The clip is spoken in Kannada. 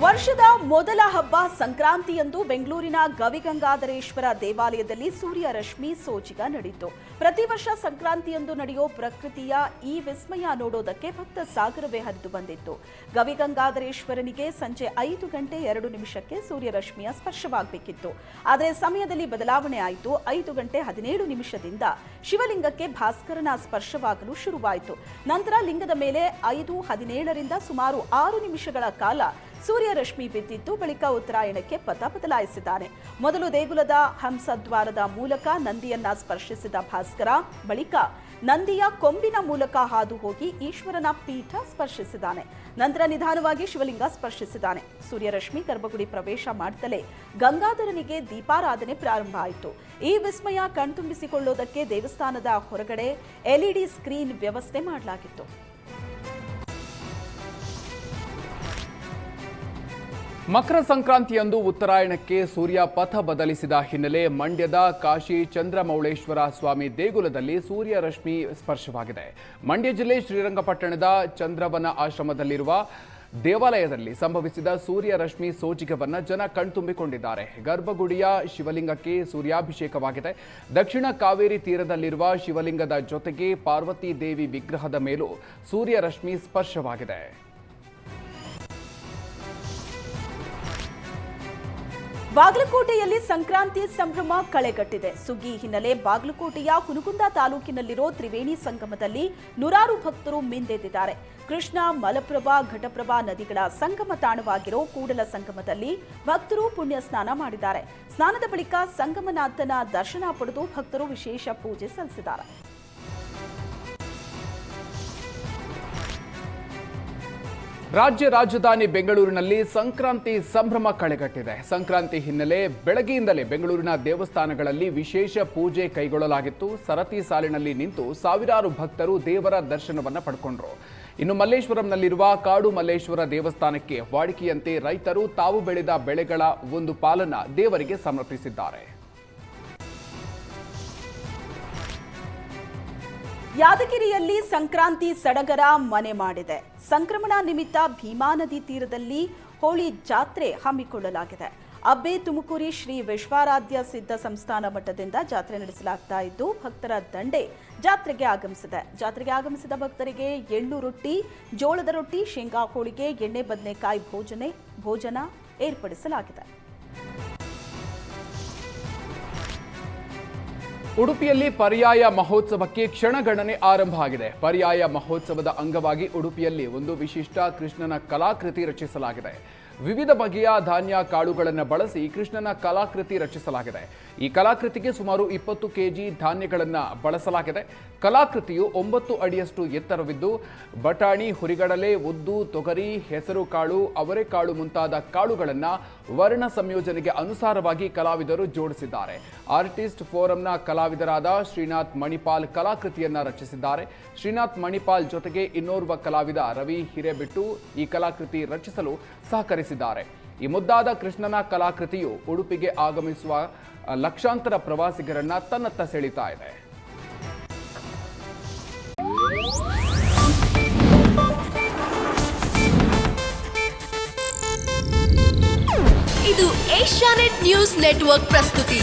ವರ್ಷದ ಮೊದಲ ಹಬ್ಬ ಸಂಕ್ರಾಂತಿಯಂದು ಬೆಂಗಳೂರಿನ ಗವಿಗಂಗಾಧರೇಶ್ವರ ದೇವಾಲಯದಲ್ಲಿ ಸೂರ್ಯ ರಶ್ಮಿ ಸೋಜಿಗ ನಡೆಯಿತು. ಪ್ರತಿ ವರ್ಷ ಸಂಕ್ರಾಂತಿಯಂದು ನಡೆಯೋ ಪ್ರಕೃತಿಯ ಈ ವಿಸ್ಮಯ ನೋಡೋದಕ್ಕೆ ಭಕ್ತ ಸಾಗರವೇ ಹರಿದು ಬಂದಿತ್ತು. ಗವಿಗಂಗಾಧರೇಶ್ವರನಿಗೆ ಸಂಜೆ 5:02 ಸೂರ್ಯ ರಶ್ಮಿಯ ಸ್ಪರ್ಶವಾಗಬೇಕಿತ್ತು. ಆದರೆ ಸಮಯದಲ್ಲಿ ಬದಲಾವಣೆ ಆಯಿತು. 5:17 ಶಿವಲಿಂಗಕ್ಕೆ ಭಾಸ್ಕರನ ಸ್ಪರ್ಶವಾಗಲು ಶುರುವಾಯಿತು. ನಂತರ ಲಿಂಗದ ಮೇಲೆ 5:17 ಸುಮಾರು 6 ನಿಮಿಷಗಳ ಕಾಲ ಸೂರ್ಯ ರಶ್ಮಿ ಬಿದ್ದಿದ್ದು, ಬಳಿಕ ಉತ್ತರಾಯಣಕ್ಕೆ ಪಥ ಬದಲಾಯಿಸಿದ್ದಾನೆ. ಮೊದಲು ದೇಗುಲದ ಹಂಸದ್ವಾರದ ಮೂಲಕ ನಂದಿಯನ್ನ ಸ್ಪರ್ಶಿಸಿದ ಭಾಸ್ಕರ, ಬಳಿಕ ನಂದಿಯ ಕೊಂಬಿನ ಮೂಲಕ ಹಾದು ಹೋಗಿ ಈಶ್ವರನ ಪೀಠ ಸ್ಪರ್ಶಿಸಿದ್ದಾನೆ. ನಂತರ ನಿಧಾನವಾಗಿ ಶಿವಲಿಂಗ ಸ್ಪರ್ಶಿಸಿದ್ದಾನೆ. ಸೂರ್ಯರಶ್ಮಿ ಗರ್ಭಗುಡಿ ಪ್ರವೇಶ ಮಾಡುತ್ತಲೇ ಗಂಗಾಧರನಿಗೆ ದೀಪಾರಾಧನೆ ಪ್ರಾರಂಭ ಆಯಿತು. ಈ ವಿಸ್ಮಯ ಕಣ್ತುಂಬಿಸಿಕೊಳ್ಳುವುದಕ್ಕೆ ದೇವಸ್ಥಾನದ ಹೊರಗಡೆ LED ಸ್ಕ್ರೀನ್ ವ್ಯವಸ್ಥೆ ಮಾಡಲಾಗಿತ್ತು. ಮಕರ ಸಂಕ್ರಾಂತಿಯಂದು ಉತ್ತರಾಯಣಕ್ಕೆ ಸೂರ್ಯ ಪಥ ಬದಲಿಸಿದ ಹಿನ್ನೆಲೆ ಮಂಡ್ಯದ ಕಾಶಿ ಚಂದ್ರಮೌಳೇಶ್ವರ ಸ್ವಾಮಿ ದೇಗುಲದಲ್ಲಿ ಸೂರ್ಯ ರಶ್ಮಿ ಸ್ಪರ್ಶವಾಗಿದೆ. ಮಂಡ್ಯ ಜಿಲ್ಲೆ ಶ್ರೀರಂಗಪಟ್ಟಣದ ಚಂದ್ರವನ ಆಶ್ರಮದಲ್ಲಿರುವ ದೇವಾಲಯದಲ್ಲಿ ಸಂಭವಿಸಿದ ಸೂರ್ಯ ರಶ್ಮಿ ಸೋಜಿಗವನ್ನ ಜನ ಕಣ್ತುಂಬಿಕೊಂಡಿದ್ದಾರೆ. ಗರ್ಭಗುಡಿಯ ಶಿವಲಿಂಗಕ್ಕೆ ಸೂರ್ಯಾಭಿಷೇಕವಾಗಿದೆ. ದಕ್ಷಿಣ ಕಾವೇರಿ ತೀರದಲ್ಲಿರುವ ಶಿವಲಿಂಗದ ಜೊತೆಗೆ ಪಾರ್ವತಿ ದೇವಿ ವಿಗ್ರಹದ ಮೇಲೂ ಸೂರ್ಯ ರಶ್ಮಿ ಸ್ಪರ್ಶವಾಗಿದೆ. ಬಾಗಲಕೋಟೆಯಲ್ಲಿ ಸಂಕ್ರಾಂತಿ ಸಂಭ್ರಮ ಕಳೆಗಟ್ಟಿದೆ. ಸುಗ್ಗಿ ಹಿನ್ನೆಲೆ ಬಾಗಲಕೋಟೆಯ ಹುನಗುಂದ ತಾಲೂಕಿನಲ್ಲಿರೋ ತ್ರಿವೇಣಿ ಸಂಗಮದಲ್ಲಿ ನೂರಾರು ಭಕ್ತರು ಮಿಂದೆದ್ದಿದ್ದಾರೆ. ಕೃಷ್ಣ, ಮಲಪ್ರಭಾ, ಘಟಪ್ರಭಾ ನದಿಗಳ ಸಂಗಮ ತಾಣವಾಗಿರೋ ಕೂಡಲ ಸಂಗಮದಲ್ಲಿ ಭಕ್ತರು ಪುಣ್ಯ ಸ್ನಾನ ಮಾಡಿದ್ದಾರೆ. ಸ್ನಾನದ ಬಳಿಕ ಸಂಗಮನಾಥನ ದರ್ಶನ ಪಡೆದು ಭಕ್ತರು ವಿಶೇಷ ಪೂಜೆ ಸಲ್ಲಿಸಿದ್ದಾರೆ. ರಾಜ್ಯ ರಾಜಧಾನಿ ಬೆಂಗಳೂರಿನಲ್ಲಿ ಸಂಕ್ರಾಂತಿ ಸಂಭ್ರಮ ಕಳೆಗಟ್ಟಿದೆ. ಸಂಕ್ರಾಂತಿ ಹಿನ್ನೆಲೆ ಬೆಳಗ್ಗೆಯಿಂದಲೇ ಬೆಂಗಳೂರಿನ ದೇವಸ್ಥಾನಗಳಲ್ಲಿ ವಿಶೇಷ ಪೂಜೆ ಕೈಗೊಳ್ಳಲಾಗಿತ್ತು. ಸರತಿ ಸಾಲಿನಲ್ಲಿ ನಿಂತು ಸಾವಿರಾರು ಭಕ್ತರು ದೇವರ ದರ್ಶನವನ್ನ ಪಡ್ಕೊಂಡ್ರು. ಇನ್ನು ಮಲ್ಲೇಶ್ವರಂನಲ್ಲಿರುವ ಕಾಡು ಮಲ್ಲೇಶ್ವರ ದೇವಸ್ಥಾನಕ್ಕೆ ವಾಡಿಕೆಯಂತೆ ರೈತರು ತಾವು ಬೆಳೆದ ಬೆಳೆಗಳ ಒಂದು ಪಾಲನ್ನ ದೇವರಿಗೆ ಸಮರ್ಪಿಸಿದ್ದಾರೆ. ಯಾದಗಿರಿಯಲ್ಲಿ ಸಂಕ್ರಾಂತಿ ಸಡಗರ ಮನೆ ಮಾಡಿದೆ. ಸಂಕ್ರಮಣ ನಿಮಿತ್ತ ಭೀಮಾ ನದಿ ತೀರದಲ್ಲಿ ಹೋಳಿ ಜಾತ್ರೆ ಹಮ್ಮಿಕೊಳ್ಳಲಾಗಿದೆ. ಅಬ್ಬೆ ತುಮಕೂರಿ ಶ್ರೀ ವಿಶ್ವಾರಾಧ್ಯ ಸಿದ್ಧ ಸಂಸ್ಥಾನ ಮಠದಿಂದ ಜಾತ್ರೆ ನಡೆಸಲಾಗ್ತಾ ಇದ್ದು, ಭಕ್ತರ ದಂಡೆ ಜಾತ್ರೆಗೆ ಆಗಮಿಸಿದೆ. ಜಾತ್ರೆಗೆ ಆಗಮಿಸಿದ ಭಕ್ತರಿಗೆ ಎಳ್ಳು ರೊಟ್ಟಿ, ಜೋಳದ ರೊಟ್ಟಿ, ಶೇಂಗಾ ಹೋಳಿಗೆ, ಎಣ್ಣೆ ಬದನೆಕಾಯಿ ಭೋಜನ ಏರ್ಪಡಿಸಲಾಗಿದೆ. ಉಡುಪಿಯಲ್ಲಿ ಪರ್ಯಾಯ ಮಹೋತ್ಸವಕ್ಕೆ ಕ್ಷಣಗಣನೆ ಆರಂಭ ಆಗಿದೆ. ಪರ್ಯಾಯ ಮಹೋತ್ಸವದ ಅಂಗವಾಗಿ ಉಡುಪಿಯಲ್ಲಿ ಒಂದು ವಿಶಿಷ್ಟ ಕೃಷ್ಣನ ಕಲಾಕೃತಿ ರಚಿಸಲಾಗಿದೆ. ವಿವಿಧ ಬಗೆಯ ಧಾನ್ಯ ಕಾಳುಗಳನ್ನು ಬಳಸಿ ಕೃಷ್ಣನ ಕಲಾಕೃತಿ ರಚಿಸಲಾಗಿದೆ. ಈ ಕಲಾಕೃತಿಗೆ ಸುಮಾರು 20 ಕೆಜಿ ಧಾನ್ಯಗಳನ್ನು ಬಳಸಲಾಗಿದೆ. ಕಲಾಕೃತಿಯು 9 ಅಡಿಯಷ್ಟು ಎತ್ತರವಿದ್ದು, ಬಟಾಣಿ, ಹುರಿಗಡಲೆ, ಉದ್ದು, ತೊಗರಿ, ಹೆಸರು ಕಾಳು, ಅವರೆಕಾಳು ಮುಂತಾದ ಕಾಳುಗಳನ್ನು ವರ್ಣ ಸಂಯೋಜನೆಗೆ ಅನುಸಾರವಾಗಿ ಕಲಾವಿದರು ಜೋಡಿಸಿದ್ದಾರೆ. ಆರ್ಟಿಸ್ಟ್ ಫೋರಂನ ಕಲಾವಿದರಾದ ಶ್ರೀನಾಥ್ ಮಣಿಪಾಲ್ ಕಲಾಕೃತಿಯನ್ನ ರಚಿಸಿದ್ದಾರೆ. ಶ್ರೀನಾಥ್ ಮಣಿಪಾಲ್ ಜೊತೆಗೆ ಇನ್ನೋರ್ವ ಕಲಾವಿದ ರವಿ ಹಿರೇಬಿಟ್ಟು ಈ ಕಲಾಕೃತಿ ರಚಿಸಲು ಸಹಕರಿಸಿದ್ದಾರೆ. ಈ ಮುದ್ದಾದ ಕೃಷ್ಣನ ಕಲಾಕೃತಿಯು ಉಡುಪಿಗೆ ಆಗಮಿಸುವ ಲಕ್ಷಾಂತರ ಪ್ರವಾಸಿಗರನ್ನ ತನ್ನತ್ತ ಸೆಳೀತಾ ಇದೆ. ಇದು ಏಷ್ಯಾನೆಟ್ ನ್ಯೂಸ್ ನೆಟ್ವರ್ಕ್ ಪ್ರಸ್ತುತಿ.